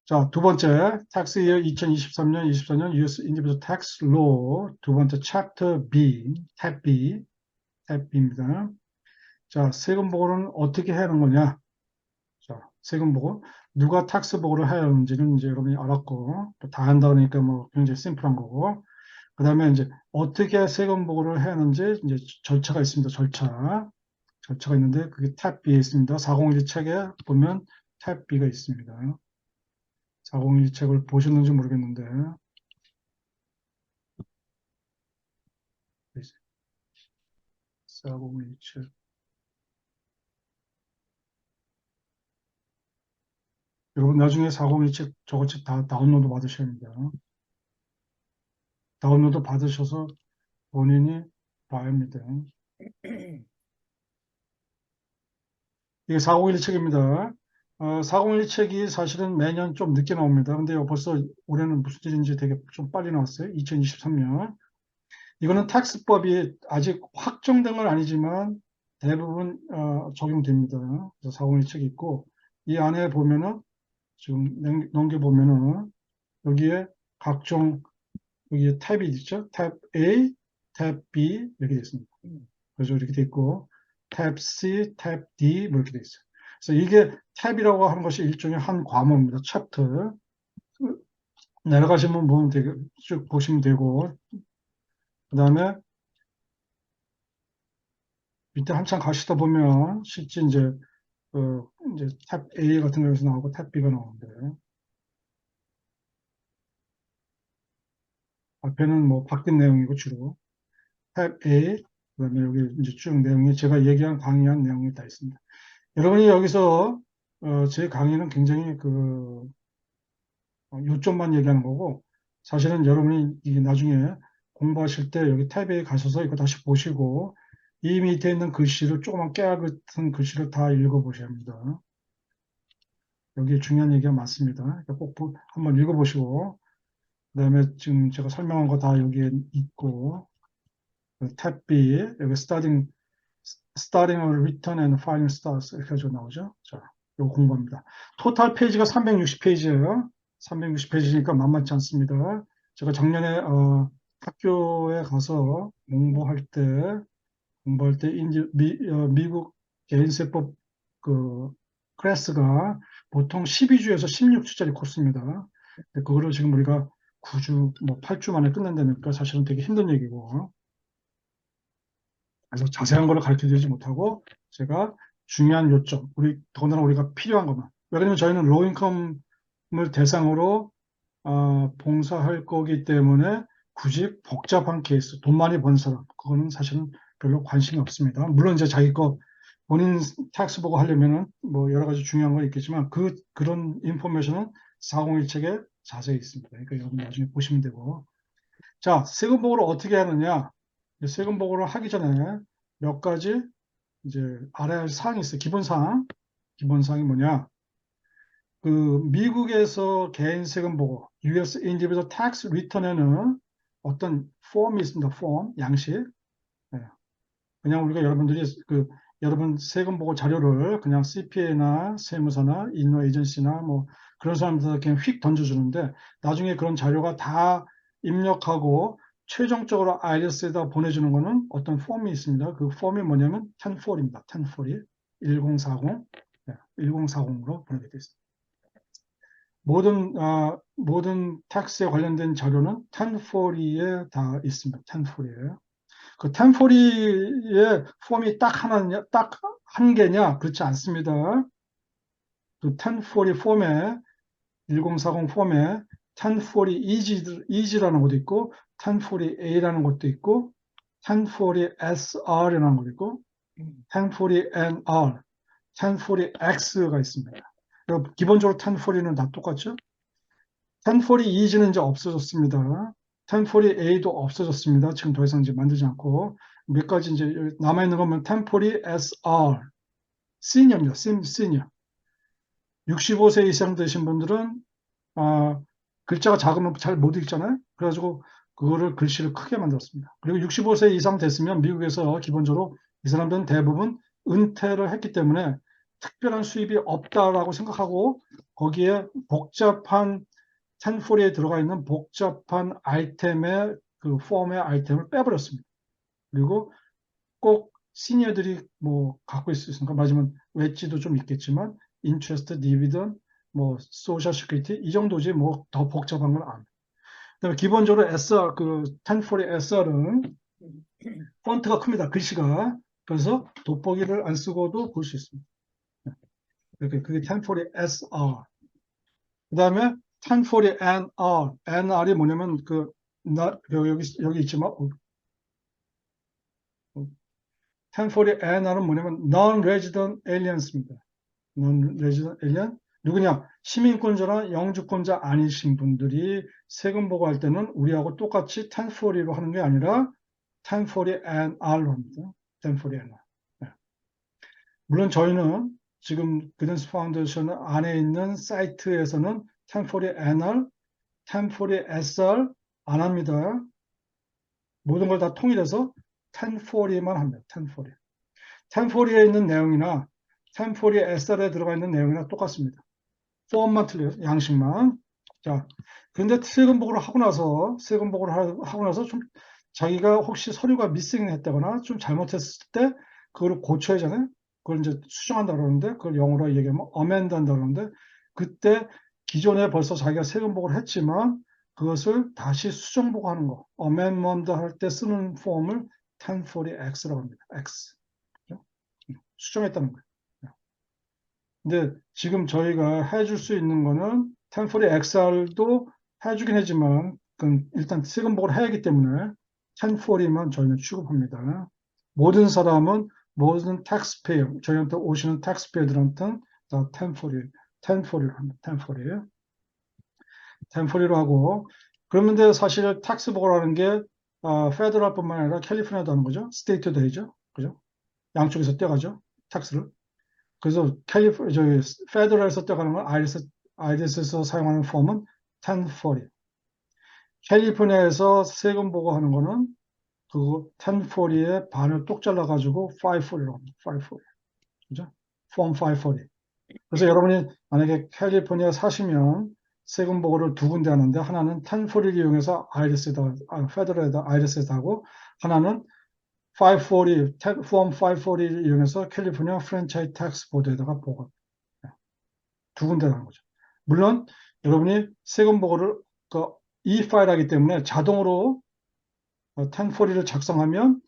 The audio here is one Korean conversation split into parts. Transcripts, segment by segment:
자, 두 번째, Tax Year 2023년, 24년 US Individual Tax Law 두 번째 Chapter B, Tab B, Tab B입니다. 자, 세금 보고는 어떻게 해야 하는 거냐? 자, 세금 보고 누가 텍스 보고를 해야 하는지는 이제 여러분이 알았고 또 다 한다 그러니까 뭐 굉장히 심플한 거고 그 다음에 이제 어떻게 세금 보고를 해야 하는지 이제 절차가 있습니다. 절차가 있는데 그게 탭 B에 있습니다. 401 책에 보면 탭 B가 있습니다. 401 책을 보셨는지 모르겠는데 401 책. 여러분 나중에 401 책 저거 책 다 다운로드 받으셔야 합니다. 다운로드 받으셔서 본인이 봐야 합니다. 이게 401 책입니다. 401 책이 사실은 매년 좀 늦게 나옵니다. 근데 벌써 올해는 무슨 일인지 되게 좀 빨리 나왔어요. 2023년. 이거는 텍스법이 아직 확정된 건 아니지만 대부분 적용됩니다. 그래서 401 책이 있고 이 안에 보면은 지금 넘겨보면은 여기에 각종 여기에 탭이 있죠. 탭 A, 탭 B 이렇게 되어 있습니다. 그래서 이렇게 돼 있고 탭 C, 탭 D 뭐 이렇게 돼 있어요. 그래서 이게 탭이라고 하는 것이 일종의 한 과목입니다. 챕터. 내려가시면 보면 되게 쭉 보시면 되고 그 다음에 밑에 한참 가시다 보면 실제 이제 탭 A 같은 거에서 나오고 탭 B가 나오는데 앞에는 뭐 바뀐 내용이고 주로 탭 A 그다음에 여기 이제 쭉 내용이 제가 얘기한 강의한 내용이 다 있습니다. 여러분이 여기서 제 강의는 굉장히 요점만 얘기하는 거고 사실은 여러분이 이게 나중에 공부하실 때 여기 탭에 가셔서 이거 다시 보시고 이 밑에 있는 글씨를 조그만 깨알 같은 글씨를 다 읽어보셔야 합니다. 여기 중요한 얘기가 많습니다. 그러니까 꼭 한번 읽어보시고 그다음에 지금 제가 설명한 거 다 여기에 있고 탭 B 여기 starting a return and filing starts 이렇게 해서 나오죠. 자, 이거 공부합니다. 토탈 페이지가 360페이지예요. 360페이지니까 만만치 않습니다. 제가 작년에 학교에 가서 공부할 때 미국 개인세법 그 클래스가 보통 12주에서 16주짜리 코스입니다. 그거를 지금 우리가 9주, 뭐 8주 만에 끝낸다니까 사실은 되게 힘든 얘기고 그래서 자세한 거를 가르쳐 드리지 못하고 제가 중요한 요점, 더군다나 우리가 필요한 것만. 왜냐하면 저희는 로인컴을 대상으로 봉사할 거기 때문에 굳이 복잡한 케이스, 돈 많이 번 사람, 그거는 사실은 별로 관심이 없습니다. 물론 이제 자기 거 본인 텍스 보고 하려면은 뭐 여러 가지 중요한 건 있겠지만 그런 인포메이션은 401 책에 자세히 있습니다. 그러니까 여러분 나중에 보시면 되고. 자, 세금 보고를 어떻게 하느냐? 세금 보고를 하기 전에 몇 가지 이제 알아야 할 사항이 있어요. 기본사항이 뭐냐? 미국에서 개인 세금 보고, US Individual Tax Return에는 어떤 폼이 있습니다. 양식. 예. 그냥 우리가 여러분 세금 보고 자료를 그냥 CPA나 세무사나 인허 에이전시나 뭐 그런 사람들한테 그냥 휙 던져주는데 나중에 그런 자료가 다 입력하고 최종적으로 IRS에다 보내주는 거는 어떤 폼이 있습니다. 그 폼이 뭐냐면 1040입니다. 1040, 1040, 1040으로 보내게 되어 있습니다. 모든 텍스에 관련된 자료는 1040에 다 있습니다. 1040에. 그 템포리의 폼이 딱 하나냐, 딱 한 개냐? 그렇지 않습니다. 그 템포리 폼에, 1040 폼에 템포리 이지라는 것도 있고, 템포리 A라는 것도 있고, 템포리 SR이라는 것도 있고, 템포리 NR, 템포리 X가 있습니다. 기본적으로 템포리는 다 똑같죠? 템포리 이지는 이제 없어졌습니다. 템포리 A도 없어졌습니다. 지금 더 이상 이제 만들지 않고 몇 가지 이제 남아있는 거면 템포리 SR, 시니어입니다. 시니어. 65세 이상 되신 분들은 글자가 작으면 잘 못 읽잖아요. 그래가지고 그거를 글씨를 크게 만들었습니다. 그리고 65세 이상 됐으면 미국에서 기본적으로 이 사람들은 대부분 은퇴를 했기 때문에 특별한 수입이 없다라고 생각하고 거기에 복잡한 1040에 들어가 있는 복잡한 아이템의 그 폼의 아이템을 빼버렸습니다. 그리고 꼭 시니어들이 뭐 갖고 있을 수 있으니까 맞으면 웨지도 좀 있겠지만 인트레스트, 디비던, 뭐 소셜 시큐리티 이 정도지 뭐 더 복잡한 건 아니에요. 그다음에 기본적으로 SR 그 1040 SR은 폰트가 큽니다. 글씨가. 그래서 돋보기를 안 쓰고도 볼 수 있습니다. 이렇게 그게 1040 SR. 그다음에 1040 NR. NR이 뭐냐면 여기 있지만 1040 NR은 뭐냐면 Non-Resident Aliens입니다. Non-Resident Alien 누구냐? 시민권자나 영주권자 아니신 분들이 세금 보고할 때는 우리하고 똑같이 1040로 하는 게 아니라 1040 NR로 합니다. 1040 NR. 네. 물론 저희는 지금 그댄스 파운데이션 안에 있는 사이트에서는 1040 NR, 1040 SR 안 합니다. 모든 걸 다 통일해서 1040만 합니다. 1040. 1040에 있는 내용이나 1040 SR에 들어가 있는 내용이나 똑같습니다. 폼만 틀려요. 양식만. 자, 그런데 세금 보고를 하고 나서 좀 자기가 혹시 서류가 미싱 했다거나 좀 잘못했을 때 그걸 고쳐야 하잖아요. 그걸 이제 수정한다 그러는데 그걸 영어로 얘기하면 amend 한다 그러는데 그때 기존에 벌써 자기가 세금 보고를 했지만 그것을 다시 수정 보고하는 거. amendment 할 때 쓰는 폼을 1040X라고 합니다. X. 수정했다는 거예요. 근데 지금 저희가 해줄 수 있는 거는 템포리 XR도 해주긴 하지만 그건 일단 세금 보고를 해야 하기 때문에 1040만 저희는 취급합니다. 모든 사람은 모든 taxpayer, 저희한테 오시는 taxpayer들한테는 다 1040, 1040를 합니다. 1040. 1040로 하고 그런데 사실 텍스 보고라는 게 페더럴뿐만 아니라 캘리포니아도 하는 거죠. 스테이트도 되죠. 그죠? 양쪽에서 떼가죠. 텍스를. 그래서 저희 페더럴에서 떼가는 건 IRS에서 사용하는 폼은 1040. 캘리포니아에서 세금 보고하는 거는 그 1040의 반을 똑 잘라가지고 540로 합니다. 540. 그죠? 폼 540. 그래서 여러분이 만약에 캘리포니아 사시면 세금 보고를 두 군데 하는데 하나는 1040을 이용해서 페더럴에다 IRS에다 하고 하나는 540, 폼 540을 이용해서 캘리포니아 프랜차이즈 텍스 보드에다가 보고 두 군데 하는 거죠. 물론 여러분이 세금 보고를 E-파일 하기 때문에 자동으로 1040을 작성하면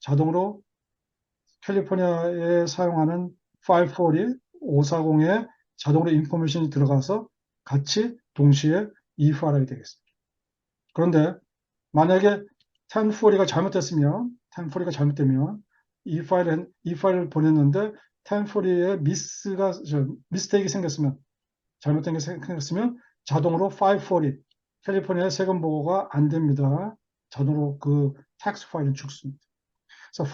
자동으로 캘리포니아에 사용하는 540, 540에 자동으로 인포메이션이 들어가서 같이 동시에 E-파일 하게 되겠습니다. 그런데 만약에 1040가 잘못됐으면 1040가 잘못되면 E-파일을 보냈는데 1040에 미스테이크가 생겼으면 잘못된 게 생겼으면 자동으로 540 캘리포니아 세금 보고가 안 됩니다. 자동으로 그 텍스 파일을 죽습니다. 그래서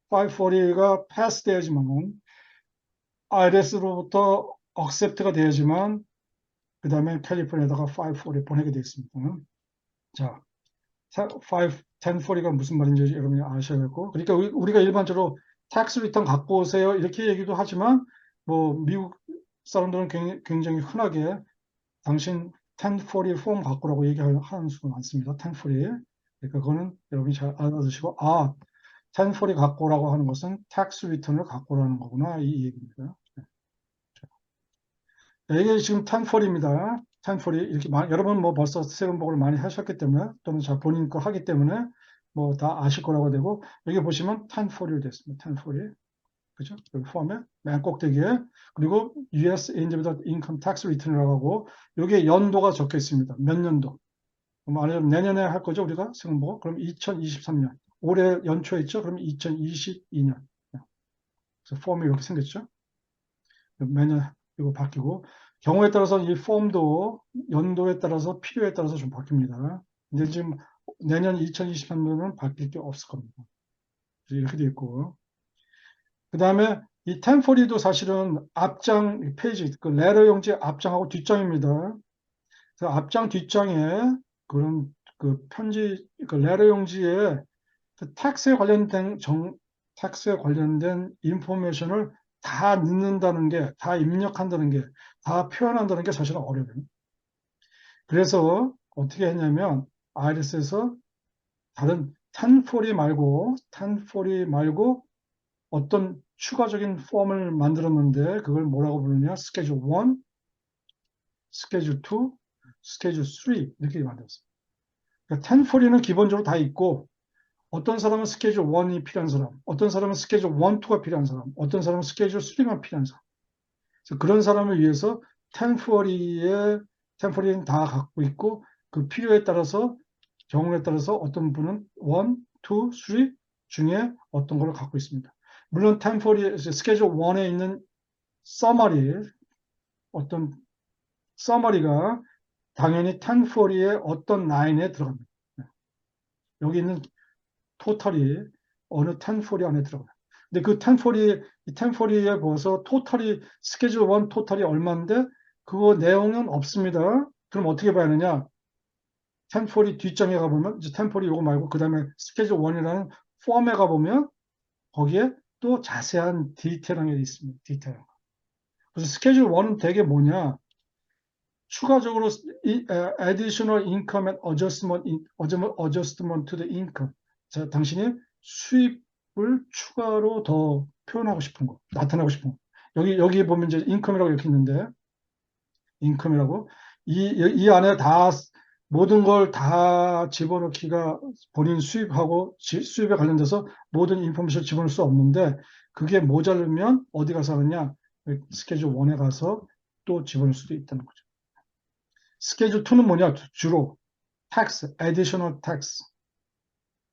540가 패스 돼야지만 IRS로부터 accept가 돼야지만 그 다음에 캘리포니아에다가 540 보내게 되어 있습니다. 자, 1040가 무슨 말인지 여러분이 아셔야겠고 그러니까 우리가 일반적으로 텍스 리턴 갖고 오세요 이렇게 얘기도 하지만 뭐 미국 사람들은 굉장히 흔하게 당신 1040 폼 갖고라고 얘기하는 수가 많습니다. 1040. 그러니까 그거는 여러분이 잘 알아두시고 1040 갖고라고 하는 것은 텍스 리턴을 갖고라는 거구나 이 얘기입니다. 이게 지금 1040입니다. 1040 이렇게 여러분 뭐 벌써 세금 보고를 많이 하셨기 때문에 또는 본인 거 하기 때문에 뭐 다 아실 거라고 되고 여기 보시면 1040이 됐습니다. 1040. 그죠? 여기 폼에 맨 꼭대기에 그리고 US Individual Income Tax Return이라고 하고 여기에 연도가 적혀 있습니다. 몇 년도? 말하자면 내년에 할 거죠 우리가 세금 보고 그럼 2023년 올해 연초에 있죠? 그럼 2022년. 그래서 폼이 이렇게 생겼죠? 매년 이거 바뀌고 경우에 따라서 이 폼도 연도에 따라서 필요에 따라서 좀 바뀝니다. 근데 지금 내년 2023년은 바뀔 게 없을 겁니다. 이렇게 돼 있고 그 다음에 이 1040도 사실은 앞장 페이지, 그 레터 용지 앞장하고 뒷장입니다. 그래서 앞장 뒷장에 그런 그 편지, 그 레터 용지에 그 텍스에 관련된 인포메이션을 다 넣는다는 게, 다 입력한다는 게, 다 표현한다는 게 사실은 어려워요. 그래서 어떻게 했냐면 IRS에서 다른 텐포리 말고 어떤 추가적인 폼을 만들었는데 그걸 뭐라고 부르냐? 스케줄 1, 스케줄 2, 스케줄 3 이렇게 만들었어요. 그러니까 텐포리는 기본적으로 다 있고 어떤 사람은 스케줄 1이 필요한 사람, 어떤 사람은 스케줄 1, 2가 필요한 사람, 어떤 사람은 스케줄 3가 필요한 사람. 그래서 그런 사람을 위해서 템포리는 다 갖고 있고 그 필요에 따라서 경우에 따라서 어떤 분은 1, 2, 3 중에 어떤 걸 갖고 있습니다. 물론 템포리 스케줄 1에 있는 서머리 어떤 서머리가 당연히 템포리의 어떤 라인에 들어갑니다. 여기 있는 토탈이 어느 템포리 안에 들어가요. 근데 그 템포리에 보서 토탈이 스케줄 1 토탈이 얼마인데 그거 내용은 없습니다. 그럼 어떻게 봐야 하느냐? 템포리 뒷장에 가보면 이제 템포리 요거 말고 그 다음에 스케줄 1이라는 폼에 가보면 거기에 또 자세한 디테일한 게 있습니다. 디테일. 그래서 스케줄 1은 되게 뭐냐? 추가적으로 additional income and adjustment to the income. 자, 당신이 수입을 추가로 더 표현하고 싶은 거, 나타내고 싶은 거. 여기 보면 이제 income이라고 이렇게 있는데, income이라고. 이 안에 다, 모든 걸 다 집어넣기가 본인 수입하고 수입에 관련돼서 모든 인포메이션을 집어넣을 수 없는데, 그게 모자르면 어디 가서 하느냐? 스케줄 1에 가서 또 집어넣을 수도 있다는 거죠. 스케줄 2는 뭐냐? 주로 tax, additional tax.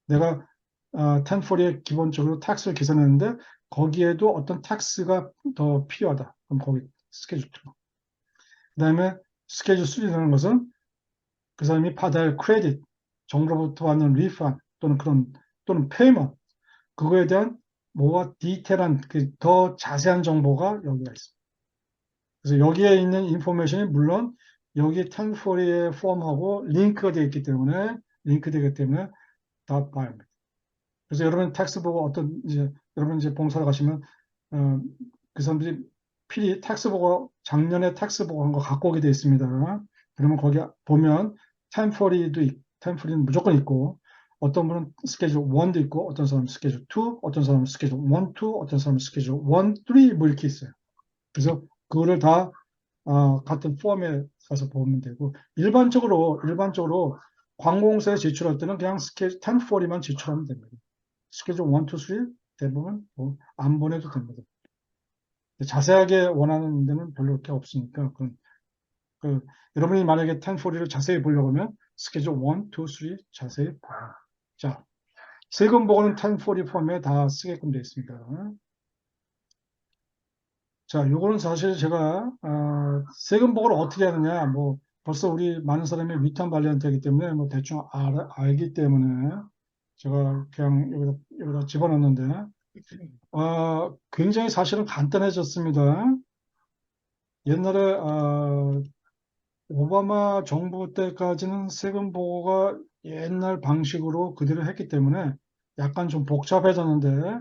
내가 1040에 기본적으로 텍스를 계산했는데 거기에도 어떤 텍스가 더 필요하다. 그럼 거기 스케줄 2. 그다음에 스케줄 3라는 것은 그 사람이 받아야 할 크레딧, 정부로부터 받는 리펀 또는 페이먼트 그거에 대한 뭐가 디테일한 더 자세한 정보가 여기가 있습니다. 그래서 여기에 있는 인포메이션이 물론 여기 1040의 폼하고 링크되기 때문에 다 봐야 합니다. 그래서 여러분 텍스 보고 여러분 이제 봉사를 가시면 그 사람들이 필히 텍스 보고 작년에 텍스 보고 한 거 갖고 오게 돼 있습니다. 그러면 거기 보면 1040는 무조건 있고 어떤 분은 스케줄 1도 있고 어떤 사람은 스케줄 2, 어떤 사람은 스케줄 1, 2, 어떤 사람은 스케줄 1, 3 뭐 이렇게 있어요. 그래서 그거를 다 같은 폼에 가서 보면 되고 일반적으로 관공서에 제출할 때는 그냥 스케줄 1040만 제출하면 됩니다. 스케줄 1, 2, 3 대부분 안 보내도 됩니다. 자세하게 원하는 데는 별로 게 없으니까 여러분이 만약에 1040를 자세히 보려고 하면 스케줄 1, 2, 3 자세히 봐요. 자, 세금 보고는 1040 폼에 다 쓰게끔 되어 있습니다. 자, 요거는 사실 제가 세금 보고를 어떻게 하느냐 뭐 벌써 우리 많은 사람이 위탁 발리한테이기 때문에 뭐 대충 알기 때문에 제가 그냥 여기다 집어넣는데 굉장히 사실은 간단해졌습니다. 옛날에 오바마 정부 때까지는 세금 보고가 옛날 방식으로 그대로 했기 때문에 약간 좀 복잡해졌는데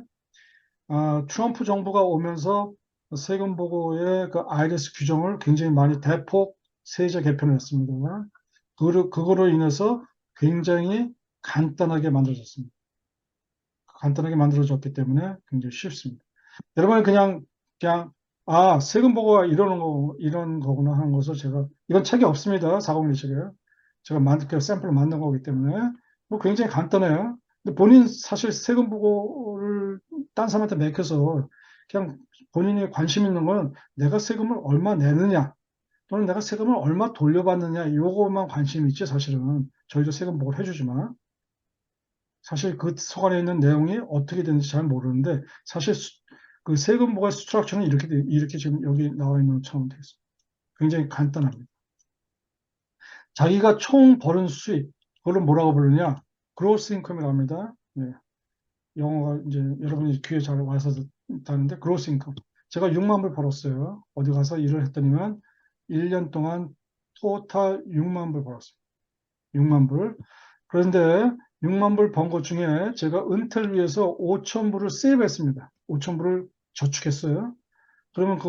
트럼프 정부가 오면서 세금 보고의 그 IRS 규정을 굉장히 많이 대폭 세제 개편을 했습니다. 그거로 인해서 굉장히 간단하게 만들어졌습니다. 간단하게 만들어졌기 때문에 굉장히 쉽습니다. 여러분은 세금 보고가 이런 거구나 하는 것을 이건 책이 없습니다. 401 책에. 제가 그 샘플을 만든 거기 때문에 뭐 굉장히 간단해요. 근데 본인 사실 세금 보고를 딴 사람한테 맡겨서 그냥 본인이 관심 있는 건 내가 세금을 얼마 내느냐 또는 내가 세금을 얼마 돌려받느냐 요거만 관심이 있지 사실은 저희도 세금 보고를 해주지만 사실 그 서간에 있는 내용이 어떻게 되는지 잘 모르는데 사실 그 세금 보고 스트럭처는 이렇게 지금 여기 나와 있는 것처럼 되어 있습니다. 굉장히 간단합니다. 자기가 총 버는 수입, 그걸 뭐라고 부르냐? gross income이라고 합니다. 네. 영어가 이제 여러분이 귀에 잘 와서 듣는데 gross income. 제가 6만 불 벌었어요. 어디 가서 일을 했더니만 1년 동안 토탈 6만 불 벌었습니다. 6만 불. 그런데 6만 불 번 것 중에 제가 은퇴를 위해서 5천 불을 세이브했습니다. 5천 불을 저축했어요. 그러면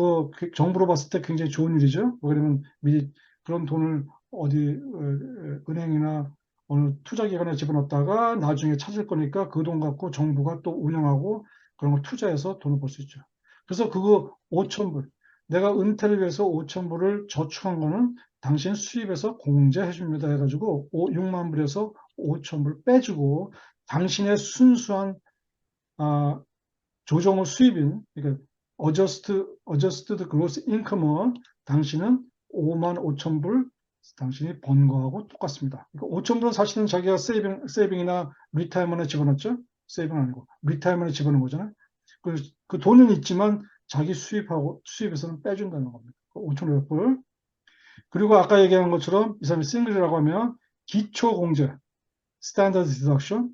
정부로 봤을 때 굉장히 좋은 일이죠. 왜냐면 미리 그런 돈을 어디 은행이나 어느 투자기관에 집어넣었다가 나중에 찾을 거니까 그 돈 갖고 정부가 또 운영하고 그런 걸 투자해서 돈을 벌 수 있죠. 그래서 그거 5천 불, 내가 은퇴를 위해서 5천 불을 저축한 거는 당신 수입에서 공제해 줍니다 해가지고 6만 불에서 5천 불 빼주고 당신의 순수한 아, 조정후 수입인, 그러니까 adjusted gross income은 당신은 5만 5천 불 당신이 번 거하고 똑같습니다. 그러니까 5천 불은 사실은 자기가 세이빙이나 리타이먼에 집어넣죠. 세이빙 아니고 리타이먼에 집어넣은 거잖아요. 그 돈은 있지만 자기 수입에서는 빼준다는 겁니다. 5,500불. 그리고 아까 얘기한 것처럼 이 사람이 싱글이라고 하면 기초공제, 스탠더드 디덕션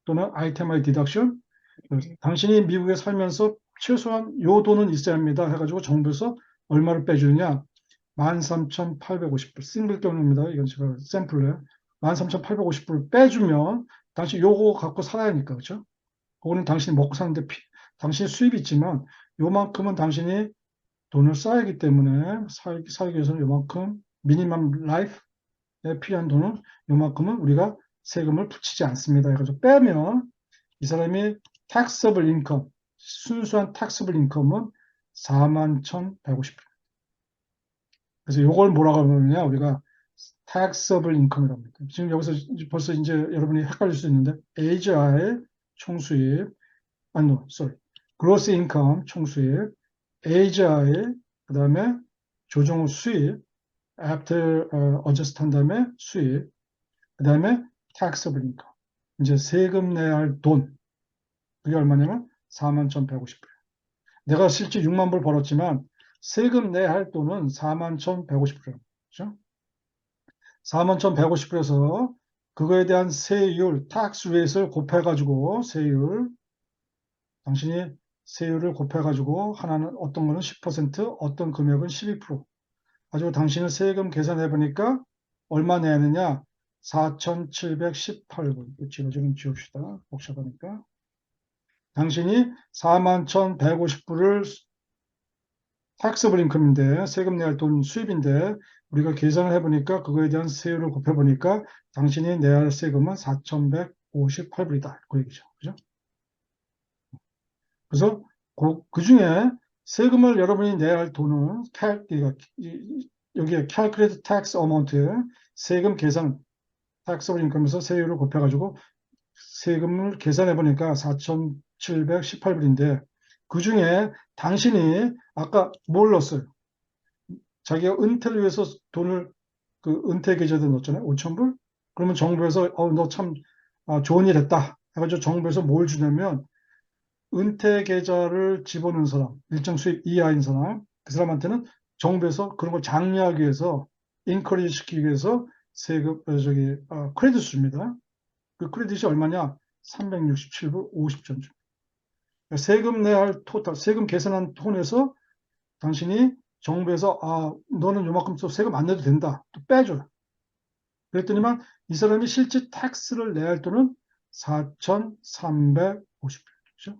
또는 아이템아이 디덕션, 당신이 미국에 살면서 최소한 요 돈은 있어야 합니다 해가지고 정부에서 얼마를 빼주느냐, 13,850불 싱글 경우입니다. 이건 제가 샘플로요. 13,850불 빼주면 당신 요거 갖고 살아야 하니까, 그렇죠? 그거는 당신이 먹고 사는데 당신이 수입이 있지만 요만큼은 당신이 돈을 써야 하기 때문에 살기 위해서는 요만큼 미니멈 라이프에 필요한 돈은 요만큼은 우리가 세금을 붙이지 않습니다 해가지고 빼면 이 사람이 taxable income, 순수한 taxable income은 41,150불. 그래서 이걸 뭐라고 하느냐, 우리가 taxable income이라고 합니다. 지금 여기서 벌써 이제 여러분이 헷갈릴 수 있는데, AGI 총수입, 아니, no, sorry. gross income 총수입, AGI, 그 다음에 조정후 수입, after adjust 한 다음에 수입, 그 다음에 taxable income. 이제 세금 내야 할 돈. 그게 얼마냐면 41,150불. 내가 실제 6만 불 벌었지만 세금 내야 할 돈은 41,150불. 그죠? 41,150불에서 그거에 대한 세율, tax rate을 곱해가지고 당신이 세율을 곱해가지고 하나는 어떤 거는 10%, 어떤 금액은 12%. 가지고 당신은 세금 계산해 보니까 얼마 내야 하느냐? 4,718불. 지금 좀 지웁시다. 복잡하니까. 당신이 41,150불을 탁스블 인컴인데 세금 내야 할 돈 수입인데 우리가 계산을 해보니까 그거에 대한 세율을 곱해보니까 당신이 내야 할 세금은 4,158불이다. 그 얘기죠. 그죠? 그래서 그 중에 세금을 여러분이 내야 할 돈은 여기에 calculate tax amount에 세금 계산 taxable income에서 세율을 곱해가지고 세금을 계산해 보니까 4,718불인데 그 중에 당신이 아까 뭘 넣었어요? 자기가 은퇴를 위해서 돈을 은퇴 계좌에 넣었잖아요. 5,000불? 그러면 정부에서 너 참 좋은 일 했다 해가지고 정부에서 뭘 주냐면 은퇴 계좌를 집어넣은 사람, 일정 수입 이하인 사람, 그 사람한테는 정부에서 그런 걸 장려하기 위해서 인커리지 시키기 위해서 크레딧 줍니다. 그 크레딧이 얼마냐? 367불 50전 주. 세금 내야 할 토탈, 세금 계산한 톤에서 당신이 정부에서 너는 요만큼 또 세금 안 내도 된다. 또 빼줘. 그랬더니만 이 사람이 실제 텍스를 내야 할 돈은 4,350불. 그죠?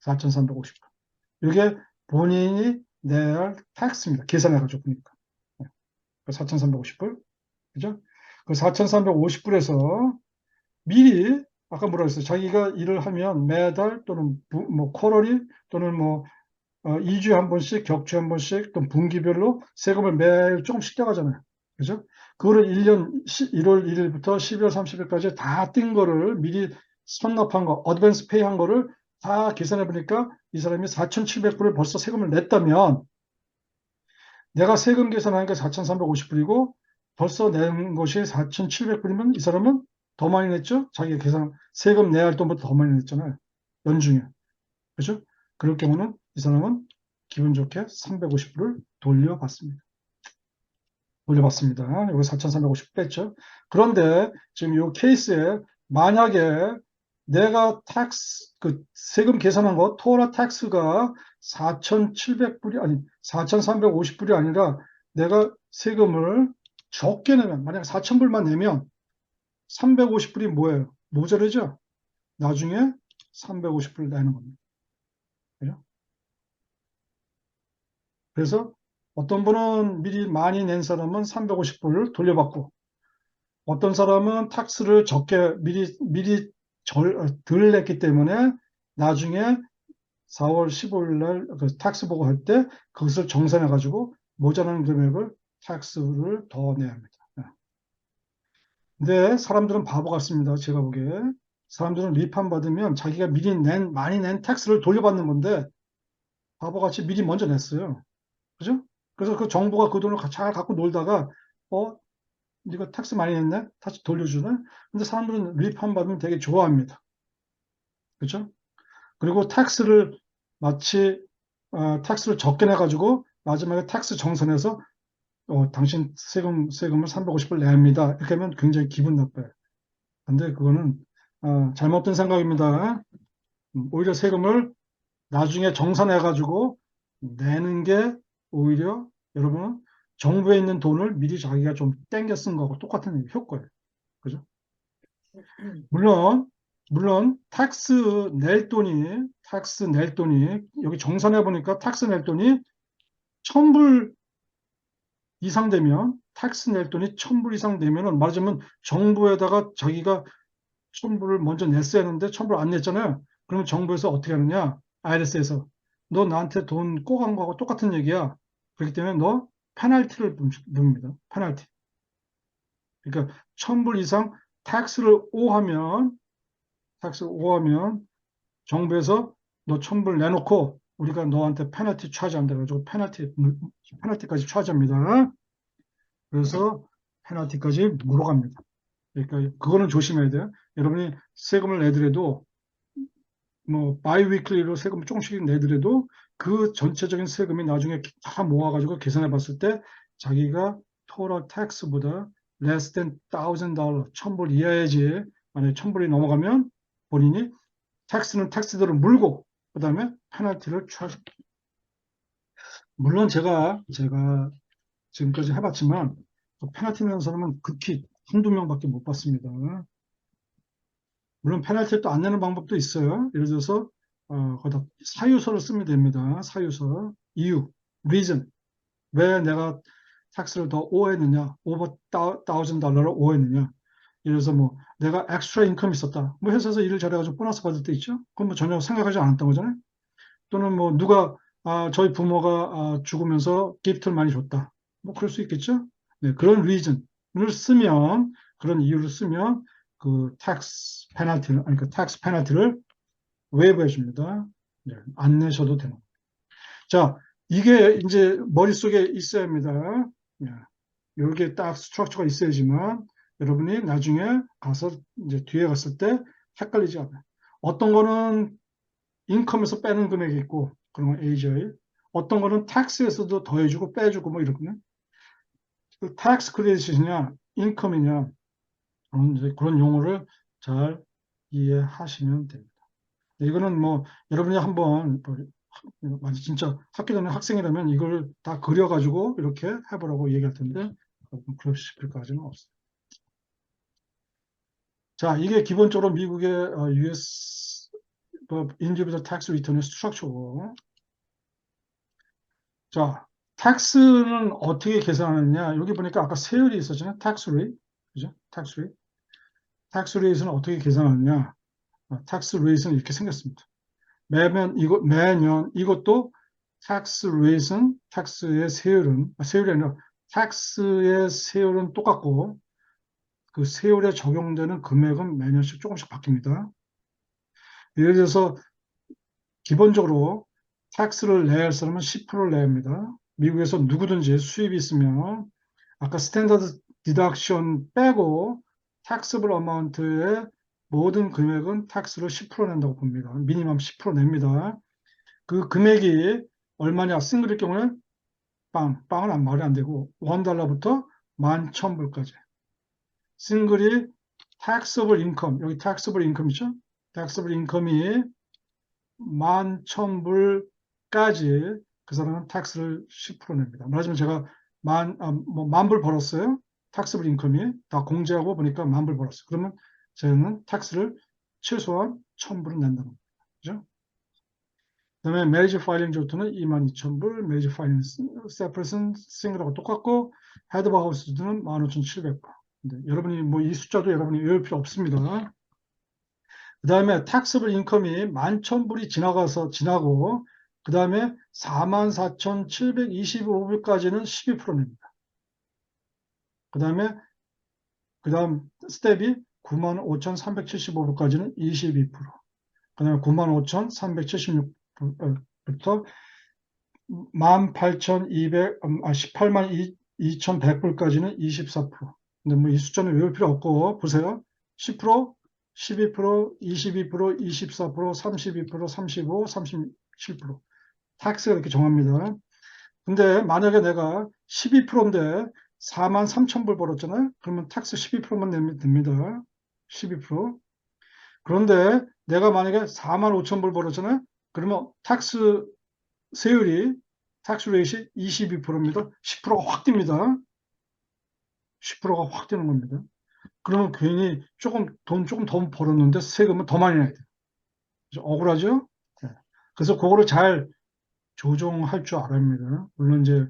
4,350불. 이게 본인이 내야 할 텍스입니다. 계산해가지고 보니까. 4,350불. 그죠? 그 4,350불에서 미리 아까 뭐라 그랬어요? 자기가 일을 하면 매달 또는 뭐 쿼러리 또는 뭐 2주에 한 번씩 격주에 한 번씩 또 분기별로 세금을 매일 조금씩 떼가잖아요. 그죠? 그거를 1년 1월 1일부터 12월 30일까지 다 뗀 거를 미리 선납한 거, 어드밴스 페이 한 거를 다 계산해 보니까 이 사람이 4,700불을 벌써 세금을 냈다면 내가 세금 계산하니까 4,350불이고 벌써 낸 것이 4,700불이면 이 사람은 더 많이 냈죠? 자기가 세금 내야 할 돈보다 더 많이 냈잖아요. 연중에. 그죠? 그럴 경우는 이 사람은 기분 좋게 350불을 돌려받습니다. 여기 4,350 뺐죠. 그런데 지금 이 케이스에 만약에 내가 세금 계산한 거, 토라 텍스가 4,700불이 아니, 4,350불이 아니라 내가 세금을 적게 내면, 만약 4,000불만 내면 350불이 뭐예요? 모자르죠? 나중에 350불 내는 겁니다. 그죠? 그래서 어떤 분은 미리 많이 낸 사람은 350불을 돌려받고, 어떤 사람은 탁스를 적게 미리 덜 냈기 때문에 나중에 4월 15일 날 그 탁스 보고할 때 그것을 정산해 가지고 모자라는 금액을 탁스를 더 내야 합니다. 근데 사람들은 바보 같습니다. 제가 보기에. 사람들은 리판 받으면 자기가 미리 많이 낸 탁스를 돌려받는 건데 바보같이 미리 먼저 냈어요. 그죠? 그래서 그 정부가 그 돈을 잘 갖고 놀다가 어, 네가 탁스 많이 냈네? 다시 돌려주네? 근데 사람들은 리판 받으면 되게 좋아합니다. 그죠? 그리고 탁스를 마치 탁스를 적게 내가지고 마지막에 탁스 정산해서 당신 세금을 350불 내야 합니다. 이렇게 하면 굉장히 기분 나빠요. 근데 그거는 잘못된 생각입니다. 오히려 세금을 나중에 정산해가지고 내는 게 오히려 여러분은 정부에 있는 돈을 미리 자기가 좀 땡겨 쓴 거하고 똑같은 효과예요. 그죠? 물론, 물론, 탁스 낼 돈이, 여기 정산해 보니까 탁스 낼 돈이 1000불 이상 되면, 탁스 낼 돈이 1000불 이상 되면은 말하자면 정부에다가 자기가 1000불을 먼저 냈어야 했는데 1000불 안 냈잖아요. 그러면 정부에서 어떻게 하느냐? IRS에서 너 나한테 돈 꼬간 거하고 똑같은 얘기야. 그렇기 때문에 너 페널티를 묻습니다. 페널티. 그러니까 1000불 이상 탁스를 오하면 정부에서 너 1000불 내놓고 우리가 너한테 페널티 차지한다. 그래가지고 페널티까지 차지합니다. 그래서 페널티까지 물어갑니다. 그러니까 그거는 조심해야 돼요. 여러분이 세금을 내더라도 뭐 바이위클리로 세금을 조금씩 내더라도 그 전체적인 세금이 나중에 다 모아가지고 계산해 봤을 때 자기가 토럴 텍스보다 less than $1,000, 1000불 이하야지. 만약에 1000불이 넘어가면 본인이 텍스는 텍스대로 물고 그다음에 페널티를 취하십니다. 물론 제가 지금까지 해봤지만 그 페널티 내는 사람은 극히 한두 명밖에 못 봤습니다. 물론 페널티 또 안 내는 방법도 있어요. 예를 들어서 거기다 사유서를 쓰면 됩니다. 사유서, 이유, reason. 왜 내가 텍스를 더 오했느냐, over $1,000를 오했느냐. 예를 들어서 뭐 내가 엑스트라 인컴이 있었다. 뭐 회사에서 일을 잘해가지고 보너스 받을 때 있죠. 그건 뭐 전혀 생각하지 않았던 거잖아요. 또는 뭐 누가 저희 부모가 죽으면서 기프트를 많이 줬다. 뭐 그럴 수 있겠죠. 네, 그런 reason을 쓰면 그런 이유를 쓰면 그 텍스 페널티를 아니 그 텍스 페널티를 웨이브해 줍니다. 네, 안 내셔도 되는. 자, 이게 이제 머릿속에 있어야 합니다. 네, 이게 딱 스트럭처가 있어야지만 여러분이 나중에 가서 이제 뒤에 갔을 때 헷갈리지 않아요. 어떤 거는 인컴에서 빼는 금액이 있고 그런 건 AJ. 어떤 거는 텍스에서도 더해주고 빼주고 뭐 이렇거든요. 그 텍스 크레딧이냐 인컴이냐 그런 용어를 잘 이해하시면 됩니다. 이거는 뭐 여러분이 한번 진짜 학기 전에 학생이라면 이걸 다 그려가지고 이렇게 해보라고 얘기할 텐데 그럴까지는 없어요. 자, 이게 기본적으로 미국의 US Individual Tax Return의 스트럭처고 자, 텍스는 어떻게 계산하느냐? 여기 보니까 아까 세율이 있었잖아요. 텍스 레이트. 그죠? 텍스 레이트. 텍스 레이트는 어떻게 계산하느냐? 텍스 레이트는 이렇게 생겼습니다. 매년 이것도 텍스 레이트는 세율이 아니라 텍스의 세율은 똑같고 그 세율에 적용되는 금액은 매년씩 조금씩 바뀝니다. 예를 들어서 기본적으로 텍스를 내야 할 사람은 10%를 내야 합니다. 미국에서 누구든지 수입이 있으면 아까 스탠다드 디덕션 빼고 텍스블 어마운트의 모든 금액은 텍스를 10% 낸다고 봅니다. 미니멈 10% 냅니다. 그 금액이 얼마냐? 싱글일 경우는 빵은 말이 안 되고 $1부터 11,000불까지. 싱글이 taxable income, 여기 taxable income이죠? taxable income이 11,000불까지 그 사람은 텍스를 10% 냅니다. 말하자면 제가 만불 벌었어요. 텍스블 인컴이 다 공제하고 보니까 10,000불 벌었어요. 그러면 저는 텍스를 최소한 1,000불은 낸다는 거죠. 그죠? 그다음에 marriage filing 조트는 22,000불, marriage filing separation 싱글하고 똑같고, head of house는 15,700불. 여러분이 뭐 이 숫자도 여러분이 외울 필요 없습니다. 그 다음에 taxable income이 11,000불이 지나고, 그 다음에 44,725불까지는 12%냅니다. 그 다음 스텝이 95,375불까지는 22%. 그 다음에 95,376부터 18,200불까지는 24%. 근데 뭐 이 숫자는 외울 필요 없고, 보세요. 10%, 12%, 22%, 24%, 32%, 35%, 37%. 텍스가 이렇게 정합니다. 근데 만약에 내가 12%인데 43,000불 벌었잖아요. 그러면 텍스 12%만 내면 됩니다. 12%. 그런데 내가 만약에 45,000불 벌었잖아요. 그러면 텍스 세율이 텍스 레이시 22%입니다. 10%가 확 뜁니다. 10%가 확 뛰는 겁니다. 그러면 괜히 돈 조금 더 벌었는데 세금은 더 많이 내야 돼요. 억울하죠? 네. 그래서 그거를 잘 조정할 줄 알아야 합니다. 물론 이제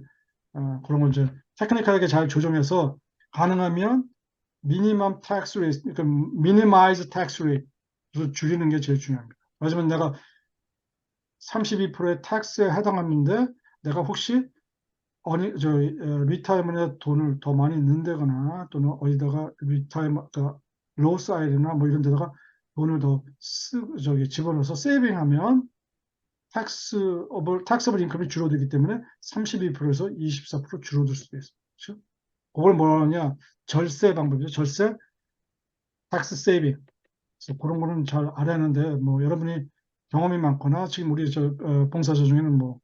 그런 건 이제 테크니컬하게 잘 조정해서 가능하면 미니멈 텍스 레이트, 그러니까 미니마이즈 텍스 레이트를 줄이는 게 제일 중요합니다. 하지만 내가 32%의 텍스에 해당하는데 내가 혹시 리타이먼에 돈을 더 많이 넣는다거나 또는 어디다가 로사이드나 뭐 이런 데다가 돈을 더 집어넣어서 세이빙하면 텍스블 인컴이 줄어들기 때문에 32%에서 24% 줄어들 수도 있어요. 그렇죠? 그걸 뭐라 하냐? 절세 방법이죠. 절세, 텍스 세이빙. 그래서 그런 거는 잘 알아야 하는데 뭐 여러분이 경험이 많거나 지금 우리 봉사자 중에는 뭐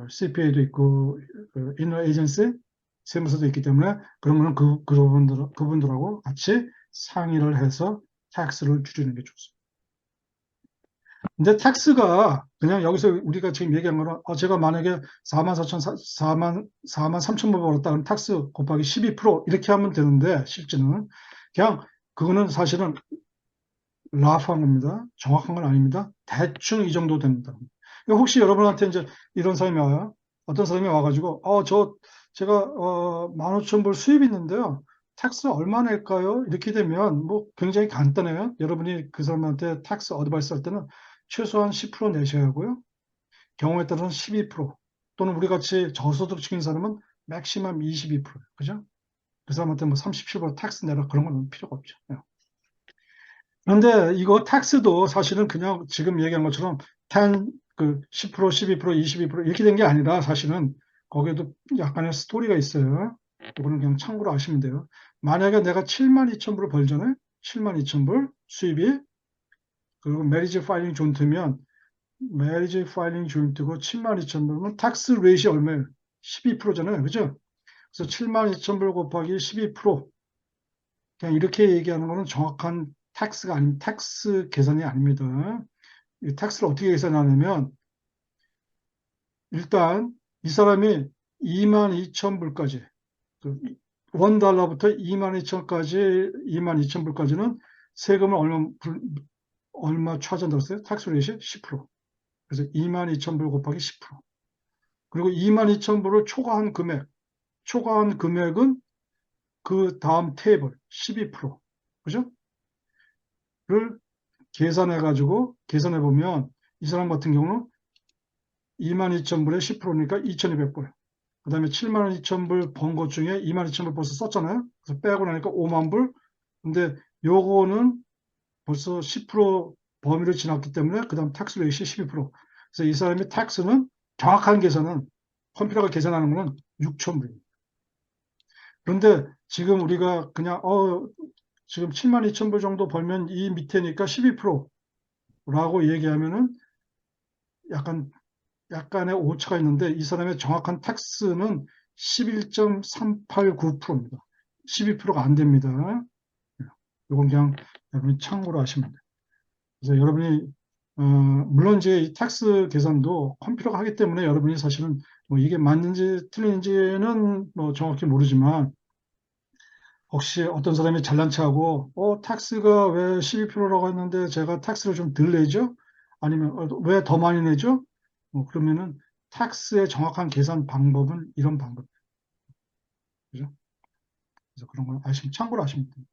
CPA도 있고 인너 에이전시 세무서도 있기 때문에 그러면 그분들하고 같이 상의를 해서 텍스를 줄이는 게 좋습니다. 근데 텍스가 그냥 여기서 우리가 지금 얘기한 거는 제가 만약에 43,000불 벌었다 그러면 텍스 곱하기 12% 이렇게 하면 되는데 실제는 그냥 그거는 사실은 라프한 겁니다. 정확한 건 아닙니다. 대충 이 정도 됩니다. 혹시 여러분한테 이제 이런 사람이 와요. 어떤 사람이 와가지고, 제가, 15,000불 수입이 있는데요. 텍스 얼마 낼까요? 이렇게 되면 뭐 굉장히 간단해요. 여러분이 그 사람한테 텍스 어드바이스 할 때는 최소한 10% 내셔야 하고요. 경우에 따라서는 12% 또는 우리 같이 저소득층인 사람은 맥시멈 22%. 그죠? 그 사람한테 뭐 37% 텍스 내라 그런 건 필요가 없죠. 그런데 이거 텍스도 사실은 그냥 지금 얘기한 것처럼 10%, 12%, 22% 이렇게 된 게 아니라 사실은 거기에도 약간의 스토리가 있어요. 이거는 그냥 참고로 아시면 돼요. 만약에 내가 72,000불을 벌잖아요. 72,000불 수입이. 그리고 메리지 파일링 존트면 메리지 파일링 존트고 72,000불이면 텍스 레이시 얼마예요? 12%잖아요. 그죠? 그래서 72,000불 곱하기 12%. 그냥 이렇게 얘기하는 거는 정확한 텍스 계산이 아닙니다. 이 텍스를 어떻게 계산하냐면 일단 이 사람이 22,000불까지 $1부터 22,000불까지는 세금을 얼마 차지한다고 했어요? 텍스 레이시 10%. 그래서 22,000불 곱하기 10%. 그리고 22,000불을 초과한 금액은 그 다음 테이블 12%. 그죠? 를 계산해 보면 이 사람 같은 경우는 22,000불에 10%니까 2,200불. 그 다음에 72,000불 번 것 중에 22,000불 벌써 썼잖아요. 그래서 빼고 나니까 5만 불. 근데 요거는 벌써 10% 범위를 지났기 때문에 그 다음 텍스 레이시 12%. 그래서 이 사람의 텍스는 정확한 계산은 컴퓨터가 계산하는 거는 6,000불입니다. 그런데 지금 우리가 그냥 지금 72,000불 정도 벌면 이 밑에니까 12%라고 얘기하면은 약간의 오차가 있는데 이 사람의 정확한 텍스는 11.389%입니다. 12%가 안 됩니다. 이건 그냥 여러분이 참고로 하시면 돼요. 그래서 여러분이 물론 이제 이 텍스 계산도 컴퓨터가 하기 때문에 여러분이 사실은 뭐 이게 맞는지 틀린지는 뭐 정확히 모르지만 혹시 어떤 사람이 잘난 체하고 텍스가 왜 12%라고 했는데 제가 텍스를 좀 덜 내죠? 아니면 왜 더 많이 내죠? 그러면은 텍스의 정확한 계산 방법은 이런 방법. 그죠? 그래서 그런 걸 참고로 아시면 됩니다.